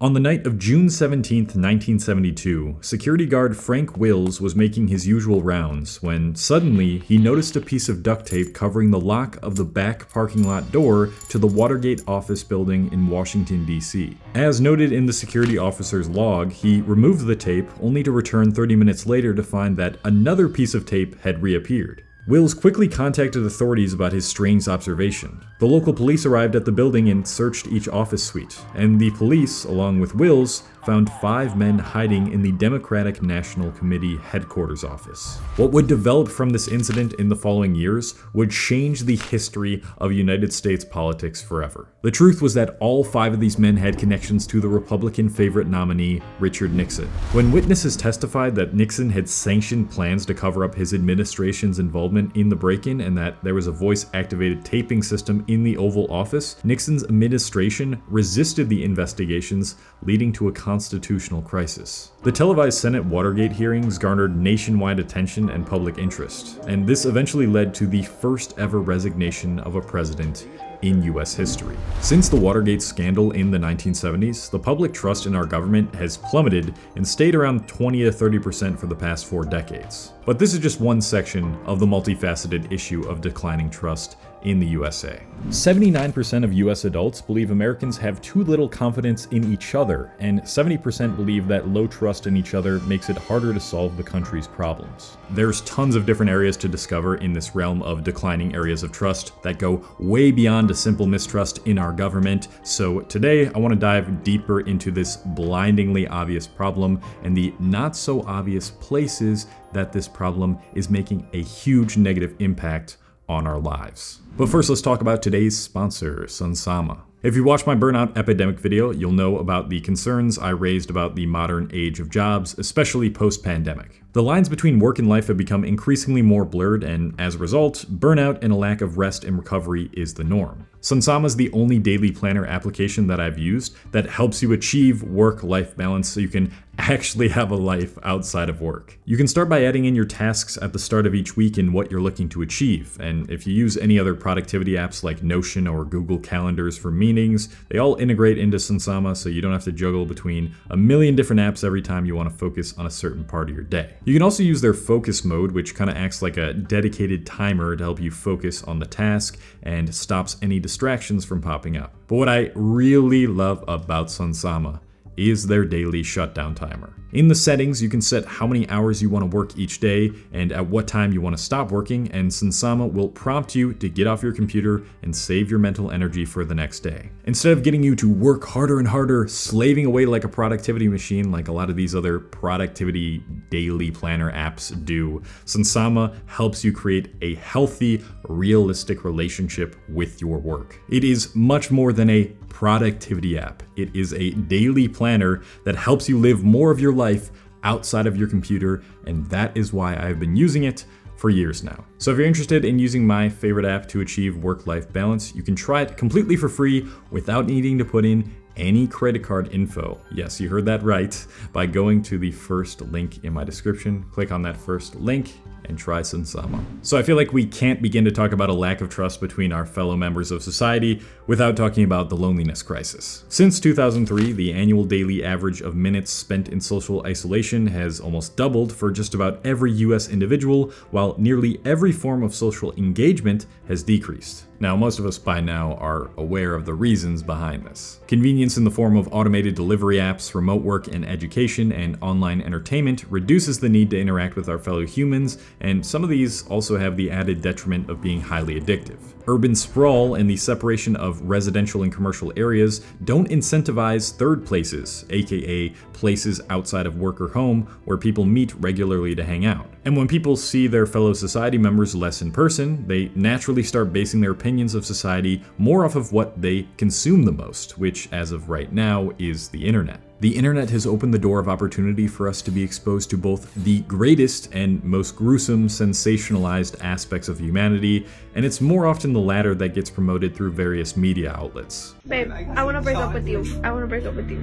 On the night of June 17, 1972, security guard Frank Wills was making his usual rounds when suddenly he noticed a piece of duct tape covering the lock of the back parking lot door to the Watergate office building in Washington, D.C. As noted in the security officer's log, he removed the tape only to return 30 minutes later to find that another piece of tape had reappeared. Wills quickly contacted authorities about his strange observation. The local police arrived at the building and searched each office suite, and the police, along with Wills, found 5 men hiding in the Democratic National Committee headquarters office. What would develop from this incident in the following years would change the history of United States politics forever. The truth was that all 5 of these men had connections to the Republican favorite nominee, Richard Nixon. When witnesses testified that Nixon had sanctioned plans to cover up his administration's involvement in the break-in and that there was a voice-activated taping system in the Oval Office, Nixon's administration resisted the investigations, leading to a constitutional crisis. The televised Senate Watergate hearings garnered nationwide attention and public interest, and this eventually led to the first ever resignation of a president in US history. Since the Watergate scandal in the 1970s, the public trust in our government has plummeted and stayed around 20 to 30% for the past 4 decades. But this is just one section of the multifaceted issue of declining trust in the USA. 79% of US adults believe Americans have too little confidence in each other, and 70% believe that low trust in each other makes it harder to solve the country's problems. There's tons of different areas to discover in this realm of declining areas of trust that go way beyond a simple mistrust in our government, so today I want to dive deeper into this blindingly obvious problem and the not so obvious places that this problem is making a huge negative impact on our lives. But first, let's talk about today's sponsor, Sunsama. If you watched my burnout epidemic video, you'll know about the concerns I raised about the modern age of jobs, especially post-pandemic. The lines between work and life have become increasingly more blurred, and as a result, burnout and a lack of rest and recovery is the norm. Sunsama is the only daily planner application that I've used that helps you achieve work-life balance so you can actually have a life outside of work. You can start by adding in your tasks at the start of each week and what you're looking to achieve, and if you use any other productivity apps like Notion or Google Calendars for meetings, they all integrate into Sunsama so you don't have to juggle between a million different apps every time you want to focus on a certain part of your day. You can also use their focus mode, which kind of acts like a dedicated timer to help you focus on the task and stops any distractions from popping up. But what I really love about Sunsama is their daily shutdown timer. In the settings, you can set how many hours you want to work each day and at what time you want to stop working, and Sunsama will prompt you to get off your computer and save your mental energy for the next day. Instead of getting you to work harder and harder, slaving away like a productivity machine like a lot of these other productivity daily planner apps do, Sunsama helps you create a healthy, realistic relationship with your work. It is much more than a productivity app. It is a daily planner that helps you live more of your life outside of your computer, and that is why I've been using it for years now. So if you're interested in using my favorite app to achieve work-life balance, you can try it completely for free without needing to put in any credit card info. Yes, you heard that right, by going to the first link in my description. Click on that first link and try Sunsama. So I feel like we can't begin to talk about a lack of trust between our fellow members of society without talking about the loneliness crisis. Since 2003, the annual daily average of minutes spent in social isolation has almost doubled for just about every US individual, while nearly every form of social engagement has decreased. Now, most of us by now are aware of the reasons behind this. Convenience in the form of automated delivery apps, remote work and education, and online entertainment reduces the need to interact with our fellow humans, and some of these also have the added detriment of being highly addictive. Urban sprawl and the separation of residential and commercial areas don't incentivize third places, aka places outside of work or home where people meet regularly to hang out. And when people see their fellow society members less in person, they naturally start basing their opinions of society more off of what they consume the most, which as of right now is the internet. The internet has opened the door of opportunity for us to be exposed to both the greatest and most gruesome, sensationalized aspects of humanity, and it's more often the latter that gets promoted through various media outlets. Babe, I want to break up with you. I want to break up with you.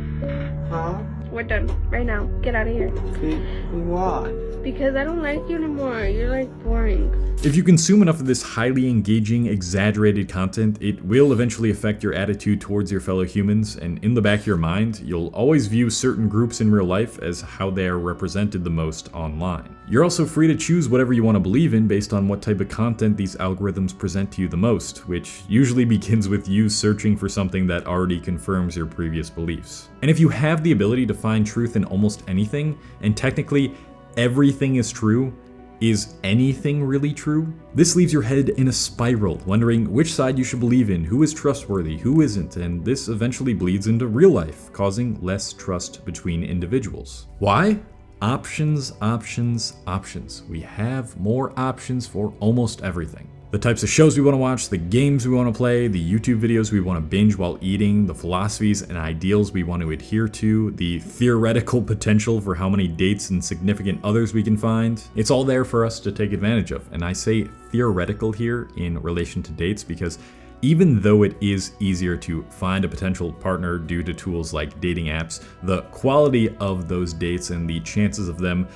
Huh? We're done. Right now. Get out of here. Why? Because I don't like you anymore. You're like boring. If you consume enough of this highly engaging, exaggerated content, it will eventually affect your attitude towards your fellow humans, and in the back of your mind, you'll always view certain groups in real life as how they are represented the most online. You're also free to choose whatever you want to believe in based on what type of content these algorithms present to you the most, which usually begins with you searching for something that already confirms your previous beliefs. And if you have the ability to find truth in almost anything, and technically everything is true, is anything really true? This leaves your head in a spiral, wondering which side you should believe in, who is trustworthy, who isn't, and this eventually bleeds into real life, causing less trust between individuals. Why? Options, options, options. We have more options for almost everything. The types of shows we want to watch, the games we want to play, the YouTube videos we want to binge while eating, the philosophies and ideals we want to adhere to, the theoretical potential for how many dates and significant others we can find. It's all there for us to take advantage of. And I say theoretical here in relation to dates because even though it is easier to find a potential partner due to tools like dating apps, the quality of those dates and the chances of them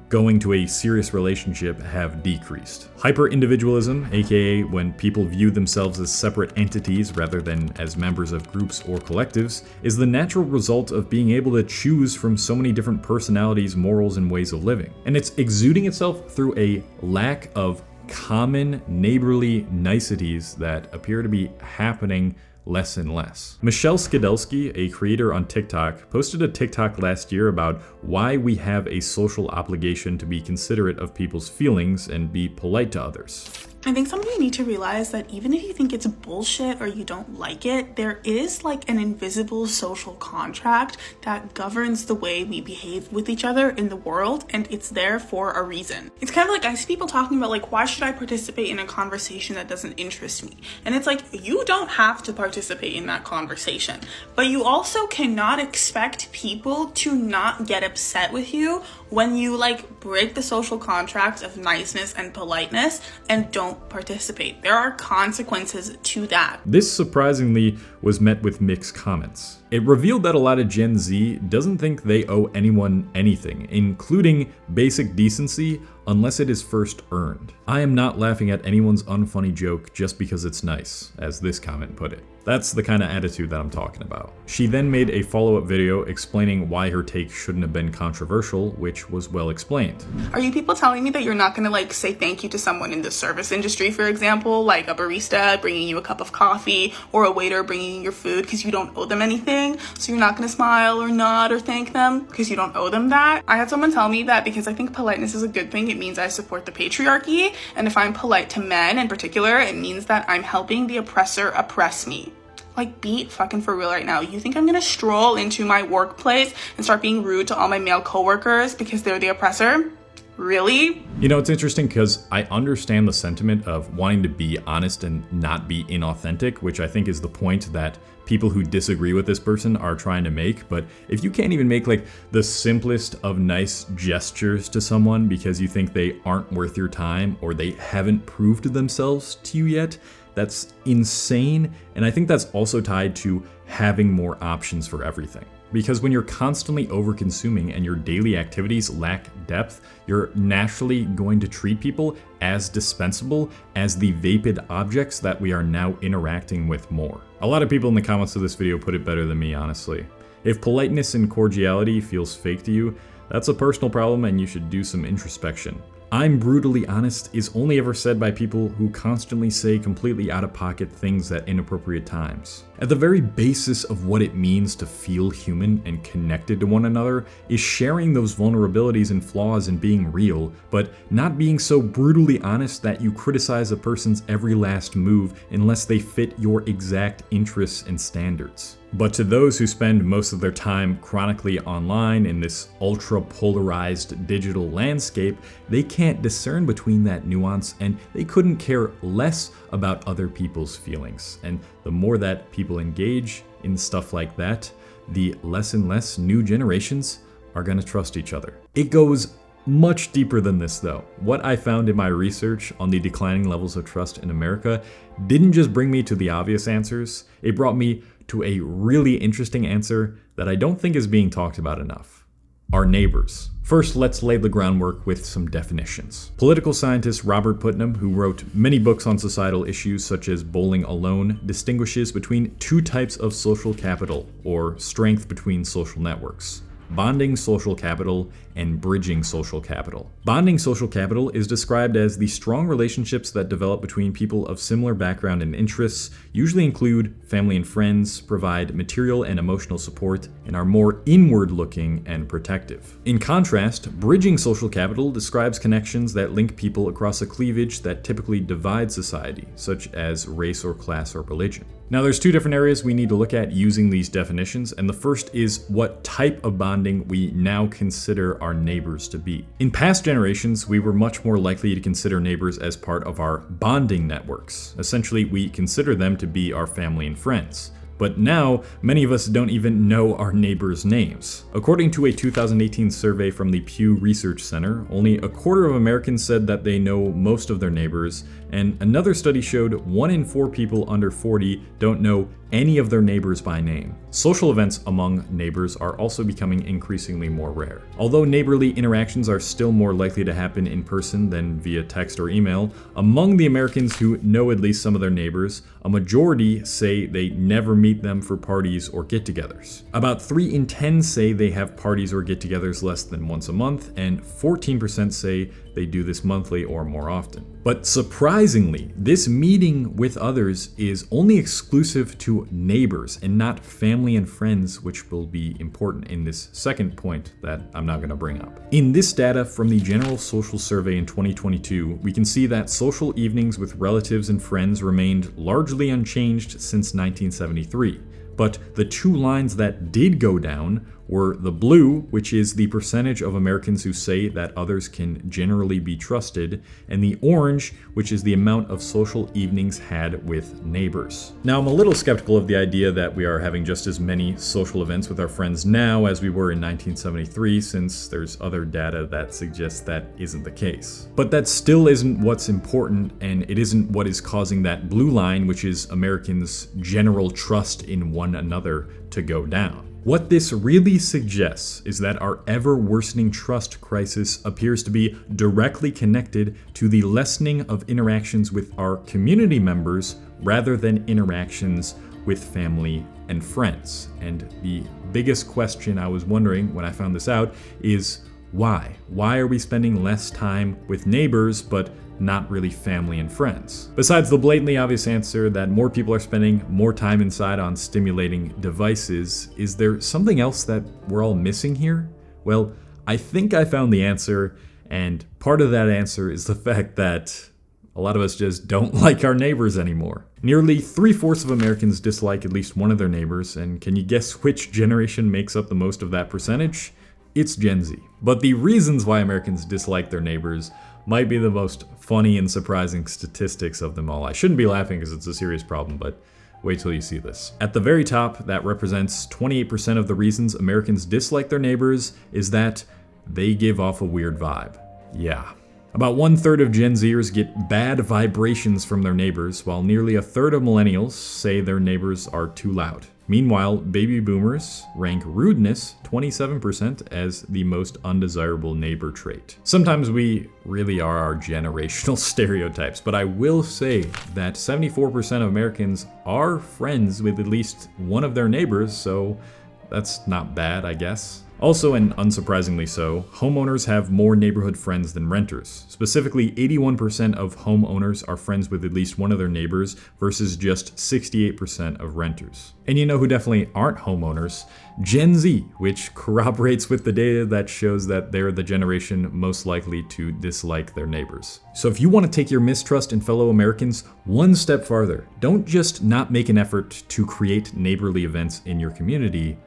going to a serious relationship have decreased. Hyper-individualism, aka when people view themselves as separate entities rather than as members of groups or collectives, is the natural result of being able to choose from so many different personalities, morals, and ways of living. And it's exuding itself through a lack of common neighborly niceties that appear to be happening less and less. Michelle Skidelsky, a creator on TikTok, posted a TikTok last year about why we have a social obligation to be considerate of people's feelings and be polite to others. I think some of you need to realize that even if you think it's bullshit or you don't like it, there is like an invisible social contract that governs the way we behave with each other in the world, and it's there for a reason. It's kind of like I see people talking about like, why should I participate in a conversation that doesn't interest me? And it's like, you don't have to participate in that conversation, but you also cannot expect people to not get upset with you when you like break the social contract of niceness and politeness and don't participate. There are consequences to that. This surprisingly was met with mixed comments. It revealed that a lot of Gen Z doesn't think they owe anyone anything, including basic decency, unless it is first earned. I am not laughing at anyone's unfunny joke just because it's nice, as this comment put it. That's the kind of attitude that I'm talking about. She then made a follow-up video explaining why her take shouldn't have been controversial, which was well explained. Are you people telling me that you're not gonna like say thank you to someone in the service industry, for example, like a barista bringing you a cup of coffee or a waiter bringing you your food because you don't owe them anything? So you're not gonna smile or nod or thank them because you don't owe them that? I had someone tell me that because I think politeness is a good thing, it means I support the patriarchy, and if I'm polite to men in particular, it means that I'm helping the oppressor oppress me. Like, be fucking for real right now. You think I'm gonna stroll into my workplace and start being rude to all my male coworkers because they're the oppressor? Really? You know, it's interesting because I understand the sentiment of wanting to be honest and not be inauthentic, which I think is the point that people who disagree with this person are trying to make. But if you can't even make like the simplest of nice gestures to someone because you think they aren't worth your time or they haven't proved themselves to you yet, that's insane. And I think that's also tied to having more options for everything. Because when you're constantly over-consuming and your daily activities lack depth, you're naturally going to treat people as dispensable as the vapid objects that we are now interacting with more. A lot of people in the comments of this video put it better than me, honestly. If politeness and cordiality feels fake to you, that's a personal problem and you should do some introspection. I'm brutally honest is only ever said by people who constantly say completely out-of-pocket things at inappropriate times. At the very basis of what it means to feel human and connected to one another is sharing those vulnerabilities and flaws and being real, but not being so brutally honest that you criticize a person's every last move unless they fit your exact interests and standards. But to those who spend most of their time chronically online in this ultra-polarized digital landscape, they can't discern between that nuance and they couldn't care less about other people's feelings. And the more that people engage in stuff like that, the less and less new generations are going to trust each other. It goes much deeper than this though. What I found in my research on the declining levels of trust in America didn't just bring me to the obvious answers, it brought me to a really interesting answer that I don't think is being talked about enough. Our neighbors. First, let's lay the groundwork with some definitions. Political scientist Robert Putnam, who wrote many books on societal issues such as Bowling Alone, distinguishes between two types of social capital, or strength between social networks: bonding social capital and bridging social capital. Bonding social capital is described as the strong relationships that develop between people of similar background and interests, usually include family and friends, provide material and emotional support, and are more inward-looking and protective. In contrast, bridging social capital describes connections that link people across a cleavage that typically divides society, such as race or class or religion. Now, there's two different areas we need to look at using these definitions, and the first is what type of bonding we now consider our neighbors to be. In past generations, we were much more likely to consider neighbors as part of our bonding networks. Essentially, we consider them to be our family and friends. But now, many of us don't even know our neighbors' names. According to a 2018 survey from the Pew Research Center, only a quarter of Americans said that they know most of their neighbors, and another study showed 1 in 4 people under 40 don't know any of their neighbors by name. Social events among neighbors are also becoming increasingly more rare. Although neighborly interactions are still more likely to happen in person than via text or email, among the Americans who know at least some of their neighbors, a majority say they never meet them for parties or get-togethers. About 3 in 10 say they have parties or get-togethers less than once a month, and 14% say they do this monthly or more often. But surprisingly, this meeting with others is only exclusive to neighbors and not family and friends, which will be important in this second point that I'm not going to bring up. In this data from the General Social Survey in 2022, we can see that social evenings with relatives and friends remained largely unchanged since 1973. But the two lines that did go down were the blue, which is the percentage of Americans who say that others can generally be trusted, and the orange, which is the amount of social evenings had with neighbors. Now, I'm a little skeptical of the idea that we are having just as many social events with our friends now as we were in 1973, since there's other data that suggests that isn't the case. But that still isn't what's important, and it isn't what is causing that blue line, which is Americans' general trust in one another, to go down. What this really suggests is that our ever-worsening trust crisis appears to be directly connected to the lessening of interactions with our community members rather than interactions with family and friends. And the biggest question I was wondering when I found this out is why? Why are we spending less time with neighbors but not really family and friends? Besides the blatantly obvious answer that more people are spending more time inside on stimulating devices, is there something else that we're all missing here? Well, I think I found the answer, and part of that answer is the fact that a lot of us just don't like our neighbors anymore. Nearly 3/4 of Americans dislike at least one of their neighbors, and can you guess which generation makes up the most of that percentage? It's Gen Z. But the reasons why Americans dislike their neighbors might be the most funny and surprising statistics of them all. I shouldn't be laughing because it's a serious problem, but wait till you see this. At the very top, that represents 28% of the reasons Americans dislike their neighbors is that they give off a weird vibe. Yeah. About 1/3 of Gen Zers get bad vibrations from their neighbors, while nearly 1/3 of millennials say their neighbors are too loud. Meanwhile, baby boomers rank rudeness, 27%, as the most undesirable neighbor trait. Sometimes we really are our generational stereotypes, but I will say that 74% of Americans are friends with at least one of their neighbors, so that's not bad, I guess. Also, and unsurprisingly so, homeowners have more neighborhood friends than renters. Specifically, 81% of homeowners are friends with at least one of their neighbors versus just 68% of renters. And you know who definitely aren't homeowners? Gen Z, which corroborates with the data that shows that they're the generation most likely to dislike their neighbors. So if you want to take your mistrust in fellow Americans one step farther, don't just not make an effort to create neighborly events in your community.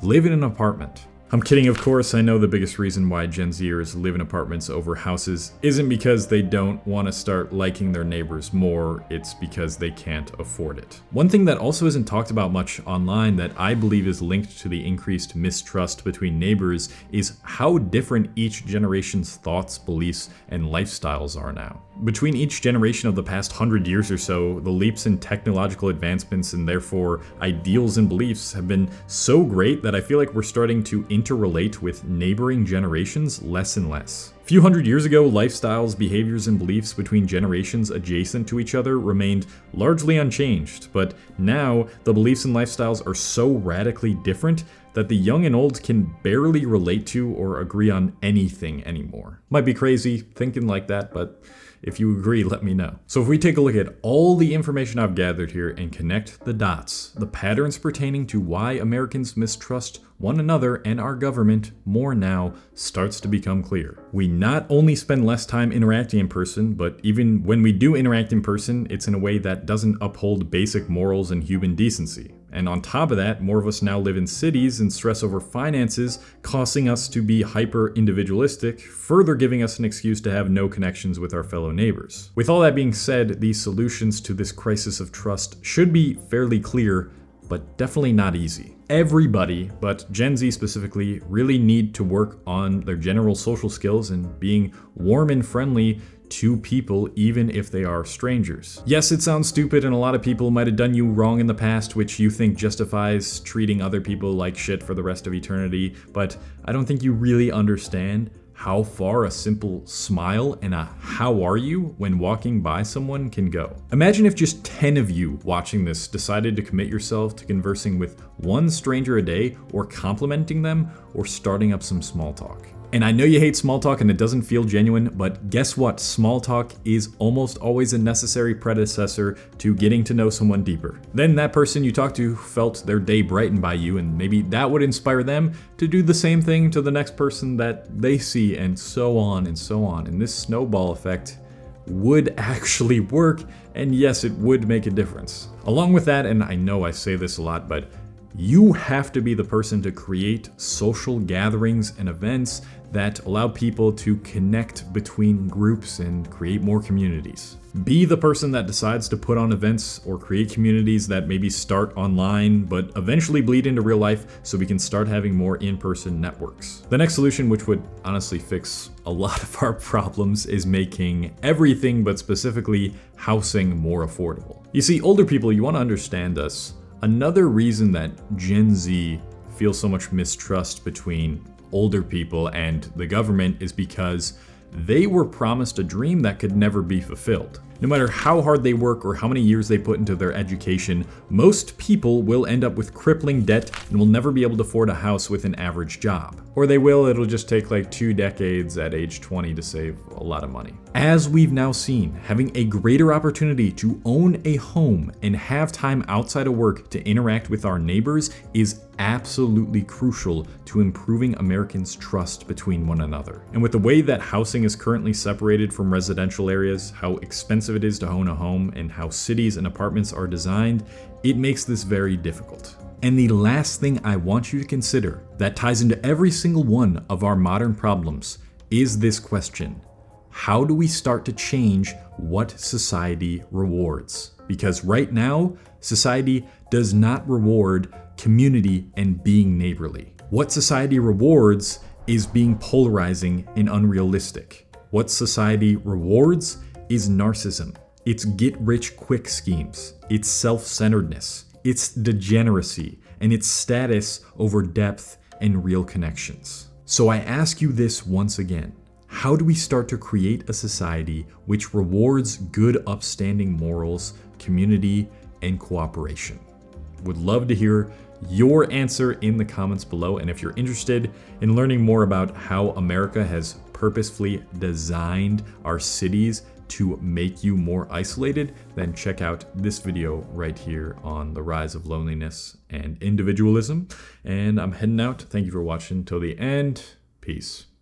Live in an apartment. I'm kidding, of course. I know the biggest reason why Gen Zers live in apartments over houses isn't because they don't want to start liking their neighbors more, it's because they can't afford it. One thing that also isn't talked about much online that I believe is linked to the increased mistrust between neighbors is how different each generation's thoughts, beliefs, and lifestyles are now. Between each generation of the past 100 years or so, the leaps in technological advancements and therefore ideals and beliefs have been so great that I feel like we're starting to interrelate with neighboring generations less and less. A few hundred years ago, lifestyles, behaviors, and beliefs between generations adjacent to each other remained largely unchanged, but now the beliefs and lifestyles are so radically different that the young and old can barely relate to or agree on anything anymore. Might be crazy thinking like that, but if you agree, let me know. So if we take a look at all the information I've gathered here and connect the dots, the patterns pertaining to why Americans mistrust one another and our government more now starts to become clear. We not only spend less time interacting in person, but even when we do interact in person, it's in a way that doesn't uphold basic morals and human decency. And on top of that, more of us now live in cities and stress over finances, causing us to be hyper-individualistic, further giving us an excuse to have no connections with our fellow neighbors. With all that being said, the solutions to this crisis of trust should be fairly clear, but definitely not easy. Everybody, but Gen Z specifically, really need to work on their general social skills and being warm and friendly to people even if they are strangers. Yes, it sounds stupid and a lot of people might have done you wrong in the past, which you think justifies treating other people like shit for the rest of eternity, but I don't think you really understand how far a simple smile and a "how are you" when walking by someone can go. Imagine if just 10 of you watching this decided to commit yourself to conversing with one stranger a day, or complimenting them, or starting up some small talk. And I know you hate small talk and it doesn't feel genuine, but guess what? Small talk is almost always a necessary predecessor to getting to know someone deeper. Then that person you talk to felt their day brightened by you, and maybe that would inspire them to do the same thing to the next person that they see, and so on and so on. And this snowball effect would actually work, and yes, it would make a difference. Along with that, and I know I say this a lot, but you have to be the person to create social gatherings and events that allow people to connect between groups and create more communities. Be the person that decides to put on events or create communities that maybe start online but eventually bleed into real life so we can start having more in-person networks. The next solution, which would honestly fix a lot of our problems, is making everything, but specifically housing, more affordable. You see, older people, you want to understand us. Another reason that Gen Z feels so much mistrust between older people and the government is because they were promised a dream that could never be fulfilled. No matter how hard they work or how many years they put into their education, most people will end up with crippling debt and will never be able to afford a house with an average job. Or they will, it'll just take like 2 decades at age 20 to save a lot of money. As we've now seen, having a greater opportunity to own a home and have time outside of work to interact with our neighbors is absolutely crucial to improving Americans' trust between one another. And with the way that housing is currently separated from residential areas, how expensive it is to own a home, and how cities and apartments are designed, it makes this very difficult. And the last thing I want you to consider that ties into every single one of our modern problems is this question: how do we start to change what society rewards? Because right now, society does not reward community and being neighborly. What society rewards is being polarizing and unrealistic. What society rewards is narcissism. It's get-rich-quick schemes. It's self-centeredness. It's degeneracy. And it's status over depth and real connections. So I ask you this once again. How do we start to create a society which rewards good, upstanding morals, community, and cooperation? Would love to hear your answer in the comments below. And if you're interested in learning more about how America has purposefully designed our cities to make you more isolated, then check out this video right here on the rise of loneliness and individualism. And I'm heading out. Thank you for watching till the end. Peace.